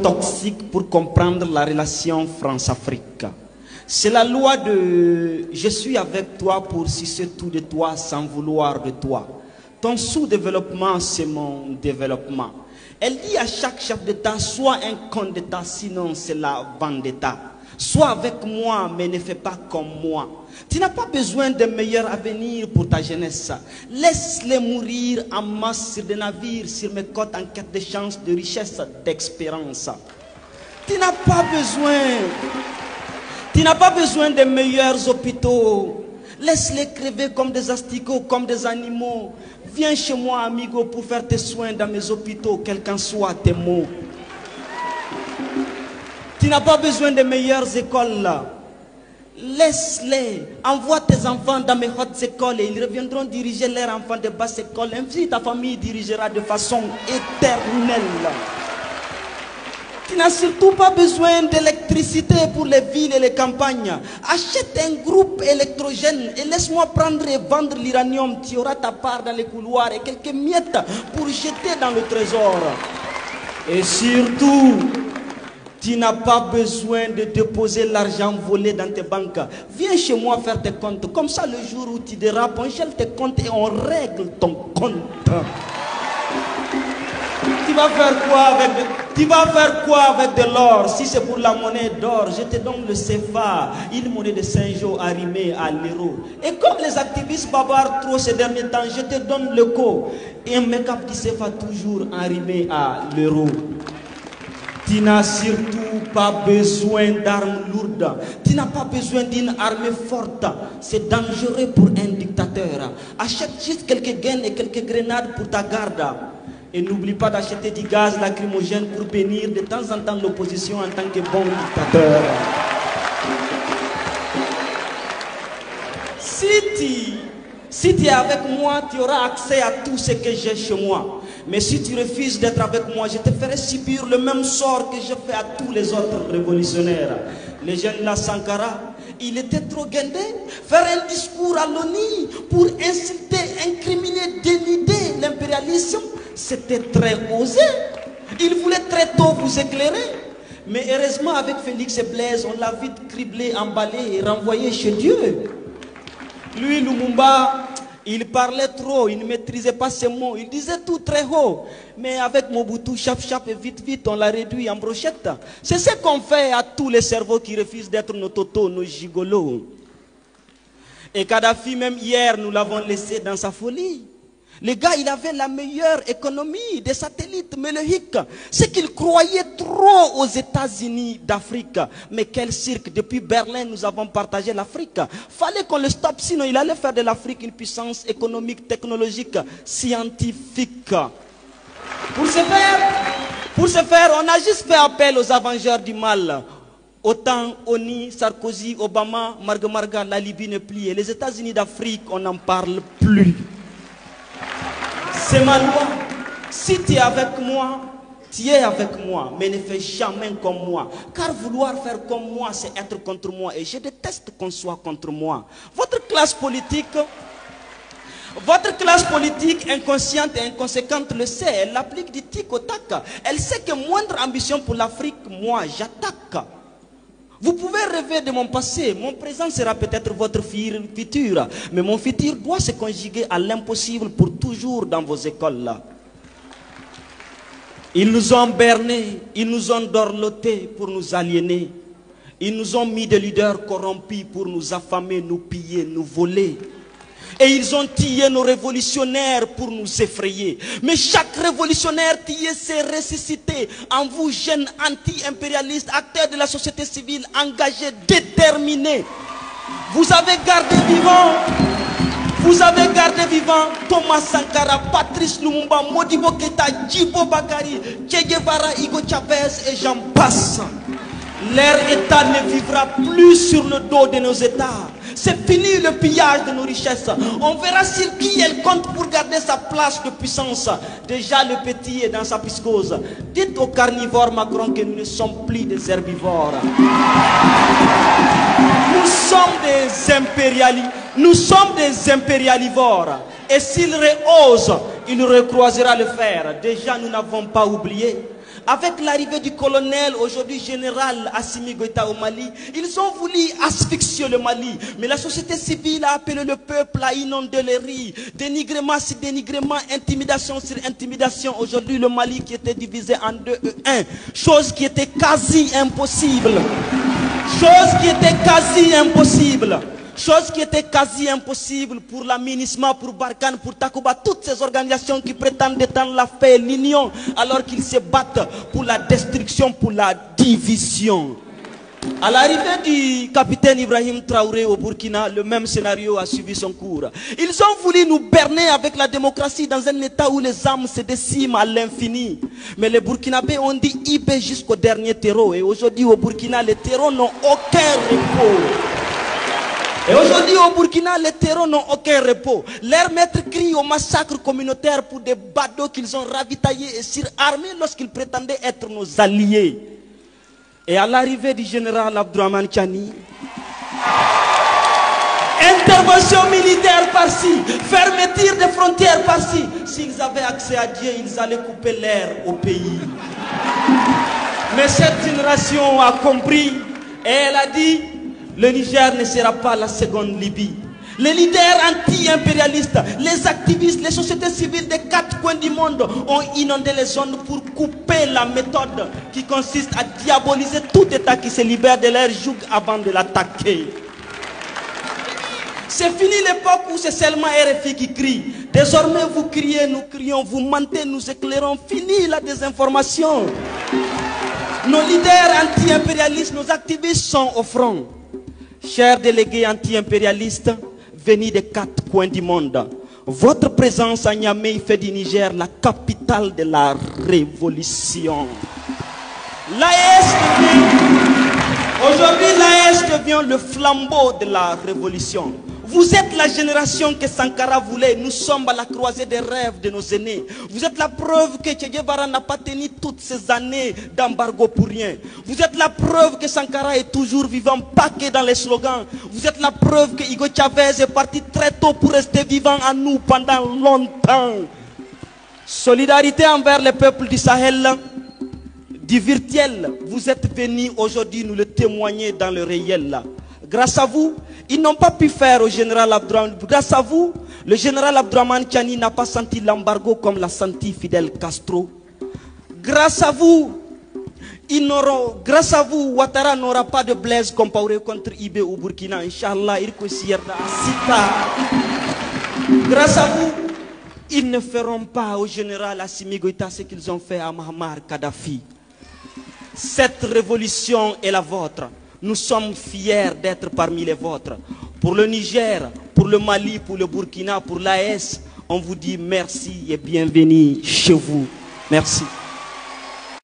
toxique pour comprendre la relation France-Afrique. C'est la loi de « je suis avec toi pour sucer tout de toi sans vouloir de toi ». Ton sous-développement, c'est mon développement. Elle dit à chaque chef d'État, sois un con d'État, sinon c'est la vendetta. Sois avec moi, mais ne fais pas comme moi. Tu n'as pas besoin d'un meilleur avenir pour ta jeunesse. Laisse-les mourir en masse sur des navires, sur mes côtes en quête de chance, de richesse, d'espérance. Tu n'as pas besoin des meilleurs hôpitaux. Laisse-les crever comme des asticots, comme des animaux. Viens chez moi, amigo, pour faire tes soins dans mes hôpitaux, quels qu'en soient tes mots. Tu n'as pas besoin des meilleures écoles là. Laisse-les. Envoie tes enfants dans mes hautes écoles et ils reviendront diriger leurs enfants de basse école. Ainsi ta famille dirigera de façon éternelle. Tu n'as surtout pas besoin d'électricité pour les villes et les campagnes. Achète un groupe électrogène et laisse-moi prendre et vendre l'uranium. Tu auras ta part dans les couloirs et quelques miettes pour jeter dans le trésor. Et surtout, tu n'as pas besoin de déposer l'argent volé dans tes banques. Viens chez moi faire tes comptes. Comme ça, le jour où tu dérapes, on gèle tes comptes et on règle ton compte. Tu vas faire quoi avec de l'or? Si c'est pour la monnaie d'or, je te donne le CFA, une monnaie de Saint-Jean arrimée à l'euro. Et comme les activistes bavarent trop ces derniers temps, je te donne le co et un make-up du CFA toujours arrimé à l'euro. Tu n'as surtout pas besoin d'armes lourdes. Tu n'as pas besoin d'une armée forte. C'est dangereux pour un dictateur. Achète juste quelques gaines et quelques grenades pour ta garde. Et n'oublie pas d'acheter du gaz lacrymogène pour bénir de temps en temps l'opposition en tant que bon dictateur. Si tu es avec moi, tu auras accès à tout ce que j'ai chez moi. Mais si tu refuses d'être avec moi, je te ferai subir le même sort que je fais à tous les autres révolutionnaires. Le jeune La Sankara, il était trop guindé. Faire un discours à l'ONU pour insulter, incriminer, dénider l'impérialisme, c'était très osé. Il voulait très tôt vous éclairer. Mais heureusement, avec Félix et Blaise, on l'a vite criblé, emballé et renvoyé chez Dieu. Lui, Lumumba, il parlait trop, il ne maîtrisait pas ses mots, il disait tout très haut. Mais avec Mobutu, chap et vite, on l'a réduit en brochette. C'est ce qu'on fait à tous les cerveaux qui refusent d'être nos totos, nos gigolos. Et Kadhafi, même hier, nous l'avons laissé dans sa folie. Le gars, il avait la meilleure économie des satellites, mais le hic, c'est qu'il croyait trop aux États-Unis d'Afrique. Mais quel cirque, depuis Berlin, nous avons partagé l'Afrique. Fallait qu'on le stoppe, sinon il allait faire de l'Afrique une puissance économique, technologique, scientifique. Pour ce faire, on a juste fait appel aux avengeurs du mal. Autant Oni, Sarkozy, Obama, Marga, la Libye ne plie. Et les États-Unis d'Afrique, on n'en parle plus. C'est ma loi. Si tu es avec moi, tu es avec moi, mais ne fais jamais comme moi. Car vouloir faire comme moi, c'est être contre moi. Et je déteste qu'on soit contre moi. Votre classe politique inconsciente et inconséquente le sait. Elle applique du tic au tac. Elle sait que moindre ambition pour l'Afrique, moi, j'attaque. Vous pouvez rêver de mon passé, mon présent sera peut-être votre futur, mais mon futur doit se conjuguer à l'impossible pour toujours dans vos écoles là. Ils nous ont bernés, ils nous ont dorlotés pour nous aliéner. Ils nous ont mis des leaders corrompus pour nous affamer, nous piller, nous voler. Et ils ont tué nos révolutionnaires pour nous effrayer. Mais chaque révolutionnaire tué s'est ressuscité en vous, jeunes anti-impérialistes, acteurs de la société civile, engagés, déterminés. Vous avez gardé vivant Thomas Sankara, Patrice Lumumba, Modibo Keïta, Djibo Bakary, Che Guevara, Hugo Chavez et j'en passe. Leur État ne vivra plus sur le dos de nos États. C'est fini le pillage de nos richesses. On verra sur qui elle compte pour garder sa place de puissance. Déjà le petit est dans sa piscose. Dites aux carnivores Macron que nous ne sommes plus des herbivores. Nous sommes des impérialivores. Et s'il rehausse, il recroisera le fer. Déjà nous n'avons pas oublié. Avec l'arrivée du colonel, aujourd'hui général Assimi Goïta au Mali, ils ont voulu asphyxier le Mali. Mais la société civile a appelé le peuple à inonder les rues. Dénigrement sur dénigrement, intimidation sur intimidation. Aujourd'hui, le Mali qui était divisé en 2 et 1. Chose qui était quasi impossible. Chose qui était quasi impossible. Chose qui était quasi impossible pour la MINUSMA, pour Barkhane, pour Takuba, toutes ces organisations qui prétendent étendre la paix et l'union, alors qu'ils se battent pour la destruction, pour la division. À l'arrivée du capitaine Ibrahim Traoré au Burkina, le même scénario a suivi son cours. Ils ont voulu nous berner avec la démocratie dans un état où les âmes se déciment à l'infini. Mais les Burkinabés ont dit IB jusqu'au dernier terreau. Et aujourd'hui au Burkina, les terreaux n'ont aucun repos. Et aujourd'hui au Burkina, les terreaux n'ont aucun repos. Leurs maîtres crient au massacre communautaire pour des badauds qu'ils ont ravitaillés et surarmés lorsqu'ils prétendaient être nos alliés. Et à l'arrivée du général Abdourahmane Tiani, intervention militaire par-ci, fermeture des frontières par-ci. S'ils avaient accès à Dieu, ils allaient couper l'air au pays. Mais cette génération a compris et elle a dit, le Niger ne sera pas la seconde Libye. Les leaders anti-impérialistes, les activistes, les sociétés civiles des 4 coins du monde ont inondé les zones pour couper la méthode qui consiste à diaboliser tout État qui se libère de leur joug avant de l'attaquer. C'est fini l'époque où c'est seulement RFI qui crie. Désormais vous criez, nous crions, vous mentez, nous éclairons. Fini la désinformation. Nos leaders anti-impérialistes, nos activistes sont au front. Chers délégués anti-impérialistes, venus des 4 coins du monde, votre présence à Niamey fait du Niger la capitale de la révolution. Aujourd'hui, l'AES devient le flambeau de la révolution. Vous êtes la génération que Sankara voulait. Nous sommes à la croisée des rêves de nos aînés. Vous êtes la preuve que Che Guevara n'a pas tenu toutes ces années d'embargo pour rien. Vous êtes la preuve que Sankara est toujours vivant, paqué dans les slogans. Vous êtes la preuve que Hugo Chavez est parti très tôt pour rester vivant en nous pendant longtemps. Solidarité envers les peuples du Sahel, du virtuel. Vous êtes venus aujourd'hui nous le témoigner dans le réel. Grâce à vous, ils n'ont pas pu faire au général Abdourahmane. Grâce à vous, le général Abdourahmane Tiani n'a pas senti l'embargo comme l'a senti Fidel Castro. Grâce à vous, Ouattara n'aura pas de Blaise Compaoré contre IB au Burkina. Inch'Allah, grâce à vous, ils ne feront pas au général Assimi Goïta ce qu'ils ont fait à Muammar Kadhafi. Cette révolution est la vôtre. Nous sommes fiers d'être parmi les vôtres. Pour le Niger, pour le Mali, pour le Burkina, pour l'AES, on vous dit merci et bienvenue chez vous. Merci.